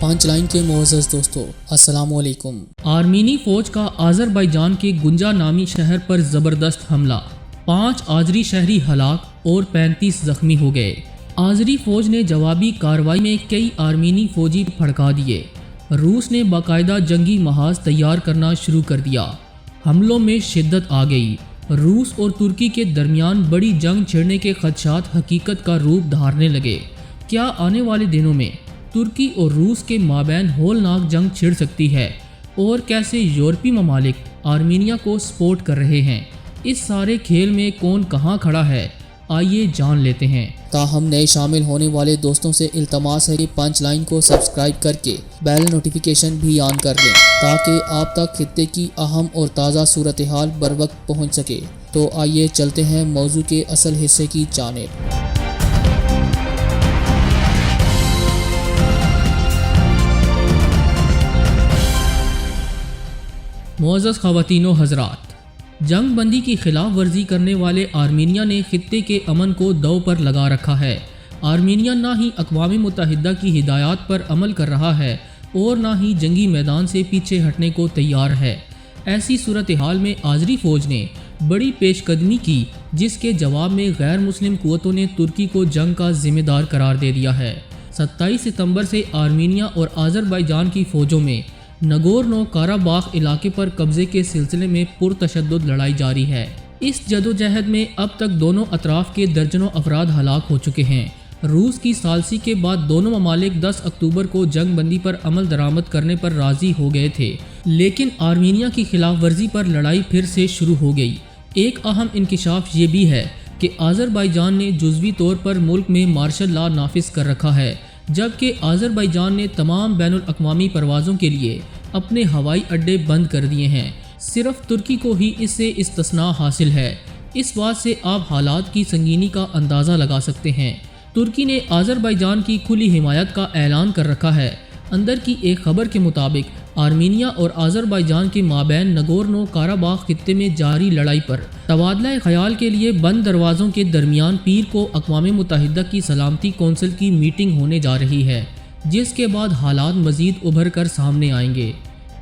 پانچ لائن کے معزز دوستو السلام علیکم۔ آرمینی فوج کا آذربائیجان کے گنجا نامی شہر پر زبردست حملہ، 5 آذری شہری ہلاک اور 35 زخمی ہو گئے۔ آذری فوج نے جوابی کارروائی میں کئی آرمینی فوجی پھڑکا دیے۔ روس نے باقاعدہ جنگی محاذ تیار کرنا شروع کر دیا۔ حملوں میں شدت آ گئی۔ روس اور ترکی کے درمیان بڑی جنگ چھڑنے کے خدشات حقیقت کا روپ دھارنے لگے۔ کیا آنے والے دنوں میں ترکی اور روس کے مابین ہولناک جنگ چھڑ سکتی ہے، اور کیسے یورپی ممالک آرمینیا کو سپورٹ کر رہے ہیں؟ اس سارے کھیل میں کون کہاں کھڑا ہے، آئیے جان لیتے ہیں۔ تاہم نئے شامل ہونے والے دوستوں سے التماس ہے کہ پانچ لائن کو سبسکرائب کر کے بیل نوٹیفیکیشن بھی آن کر لیں تاکہ آپ تک خطے کی اہم اور تازہ صورتحال بر وقت پہنچ سکے۔ تو آئیے چلتے ہیں موضوع کے اصل حصے کی جانب۔ معزز خواتین و حضرات، جنگ بندی کی خلاف ورزی کرنے والے آرمینیا نے خطے کے امن کو دو پر لگا رکھا ہے۔ آرمینیا نہ ہی اقوام متحدہ کی ہدایات پر عمل کر رہا ہے اور نہ ہی جنگی میدان سے پیچھے ہٹنے کو تیار ہے۔ ایسی صورتحال میں آذری فوج نے بڑی پیش قدمی کی، جس کے جواب میں غیر مسلم قوتوں نے ترکی کو جنگ کا ذمہ دار قرار دے دیا ہے۔ 27 ستمبر سے آرمینیا اور آذربائیجان کی فوجوں میں نگورنو کاراباخ علاقے پر قبضے کے سلسلے میں پرتشدد لڑائی جاری ہے۔ اس جدوجہد میں اب تک دونوں اطراف کے درجنوں افراد ہلاک ہو چکے ہیں۔ روس کی ثالثی کے بعد دونوں ممالک 10 اکتوبر کو جنگ بندی پر عمل درآمد کرنے پر راضی ہو گئے تھے، لیکن آرمینیا کی خلاف ورزی پر لڑائی پھر سے شروع ہو گئی۔ ایک اہم انکشاف یہ بھی ہے کہ آذربائیجان نے جزوی طور پر ملک میں مارشل لا نافذ کر رکھا ہے، جبکہ آذربائیجان نے تمام بین الاقوامی پروازوں کے لیے اپنے ہوائی اڈے بند کر دیے ہیں۔ صرف ترکی کو ہی اس سے استثناء حاصل ہے۔ اس بات سے آپ حالات کی سنگینی کا اندازہ لگا سکتے ہیں۔ ترکی نے آذربائیجان کی کھلی حمایت کا اعلان کر رکھا ہے۔ اندر کی ایک خبر کے مطابق آرمینیا اور آذربائیجان کے مابین نگورنو کاراباخ خطے میں جاری لڑائی پر تبادلہ خیال کے لیے بند دروازوں کے درمیان پیر کو اقوام متحدہ کی سلامتی کونسل کی میٹنگ ہونے جا رہی ہے، جس کے بعد حالات مزید ابھر کر سامنے آئیں گے۔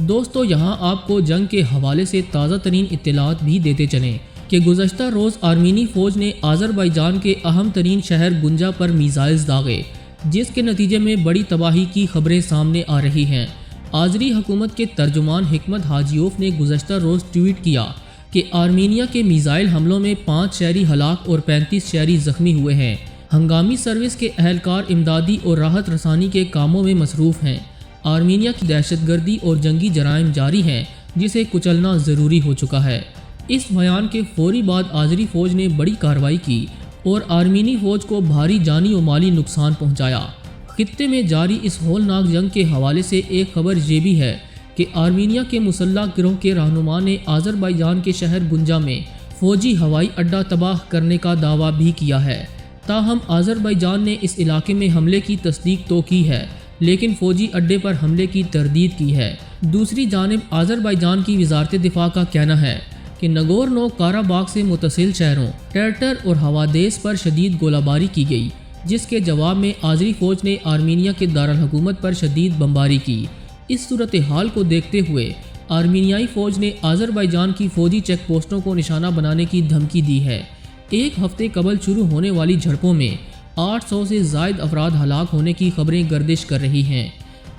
دوستو، یہاں آپ کو جنگ کے حوالے سے تازہ ترین اطلاعات بھی دیتے چلیں کہ گزشتہ روز آرمینی فوج نے آذربائیجان کے اہم ترین شہر گنجا پر میزائلز داغے، جس کے نتیجے میں بڑی تباہی کی خبریں سامنے آ رہی ہیں۔ آذری حکومت کے ترجمان حکمت حاجیوف نے گزشتہ روز ٹویٹ کیا کہ آرمینیا کے میزائل حملوں میں 5 شہری ہلاک اور 35 شہری زخمی ہوئے ہیں۔ ہنگامی سروس کے اہلکار امدادی اور راحت رسانی کے کاموں میں مصروف ہیں۔ آرمینیا کی دہشت گردی اور جنگی جرائم جاری ہیں، جسے کچلنا ضروری ہو چکا ہے۔ اس بیان کے فوری بعد آذری فوج نے بڑی کارروائی کی اور آرمینی فوج کو بھاری جانی و مالی نقصان پہنچایا۔ خطے میں جاری اس ہولناک جنگ کے حوالے سے ایک خبر یہ بھی ہے کہ آرمینیا کے مسلح گروہ کے رہنما نے آذربائیجان کے شہر گنجا میں فوجی ہوائی اڈہ تباہ کرنے کا دعویٰ بھی کیا ہے۔ تاہم آذربائیجان نے اس علاقے میں حملے کی تصدیق تو کی ہے، لیکن فوجی اڈے پر حملے کی تردید کی ہے۔ دوسری جانب آذربائیجان کی وزارت دفاع کا کہنا ہے کہ نگورنو کاراباخ سے متصل شہروں ٹرٹر اور ہوادیس پر شدید گولہ باری کی گئی، جس کے جواب میں آذری فوج نے آرمینیا کے دارالحکومت پر شدید بمباری کی۔ اس صورتحال کو دیکھتے ہوئے آرمینیائی فوج نے آذربائیجان کی فوجی چیک پوسٹوں کو نشانہ بنانے کی دھمکی دی ہے۔ ایک ہفتے قبل شروع ہونے والی جھڑپوں میں 800 سے زائد افراد ہلاک ہونے کی خبریں گردش کر رہی ہیں۔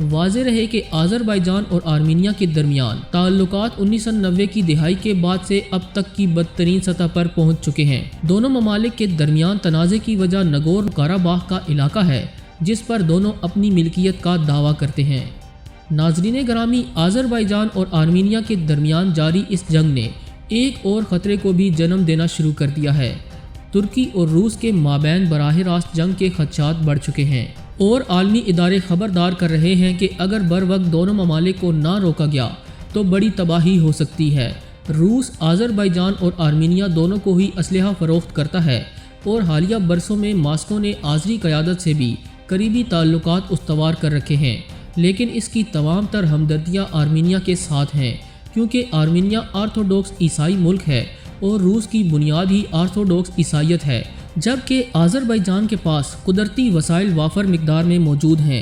واضح رہے کہ آذربائیجان اور آرمینیا کے درمیان تعلقات 1990 کی دہائی کے بعد سے اب تک کی بدترین سطح پر پہنچ چکے ہیں۔ دونوں ممالک کے درمیان تنازع کی وجہ نگورنو کاراباخ کا علاقہ ہے، جس پر دونوں اپنی ملکیت کا دعویٰ کرتے ہیں۔ ناظرین گرامی، آذربائیجان اور آرمینیا کے درمیان جاری اس جنگ نے ایک اور خطرے کو بھی جنم دینا شروع کر دیا ہے۔ ترکی اور روس کے مابین براہ راست جنگ کے خدشات بڑھ چکے ہیں، اور عالمی ادارے خبردار کر رہے ہیں کہ اگر بر وقت دونوں ممالک کو نہ روکا گیا تو بڑی تباہی ہو سکتی ہے۔ روس آذربائیجان اور آرمینیا دونوں کو ہی اسلحہ فروخت کرتا ہے، اور حالیہ برسوں میں ماسکو نے آذری قیادت سے بھی قریبی تعلقات استوار کر رکھے ہیں، لیکن اس کی تمام تر ہمدردیاں آرمینیا کے ساتھ ہیں، کیونکہ آرمینیا آرتھوڈوکس عیسائی ملک ہے اور روس کی بنیاد ہی آرتھوڈوکس عیسائیت ہے، جبکہ آذربائیجان کے پاس قدرتی وسائل وافر مقدار میں موجود ہیں۔